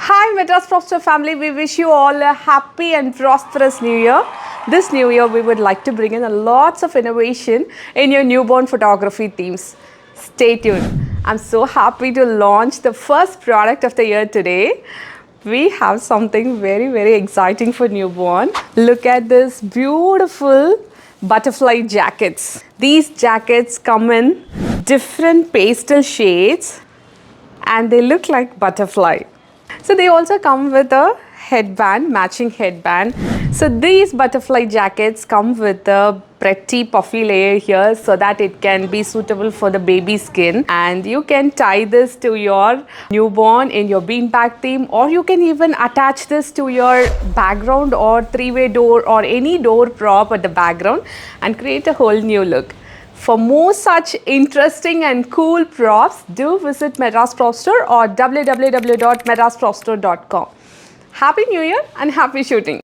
Hi Madras family, we wish you all a happy and prosperous new year. This new year we would like to bring in lots of innovation in your newborn photography themes. Stay tuned. I'm so happy to launch the first product of the year today. We have something very exciting for newborn. Look at this beautiful butterfly jackets. These jackets come in different pastel shades and they look like butterfly. So they also come with a headband, matching headband. So these butterfly jackets come with a pretty puffy layer here so that it can be suitable for the baby skin, and you can tie this to your newborn in your beanbag theme, or you can even attach this to your background or three-way door or any door prop at the background and create a whole new look. For more such interesting and cool props, do visit Madras or www.madraspropstore.com. Happy New Year and happy shooting!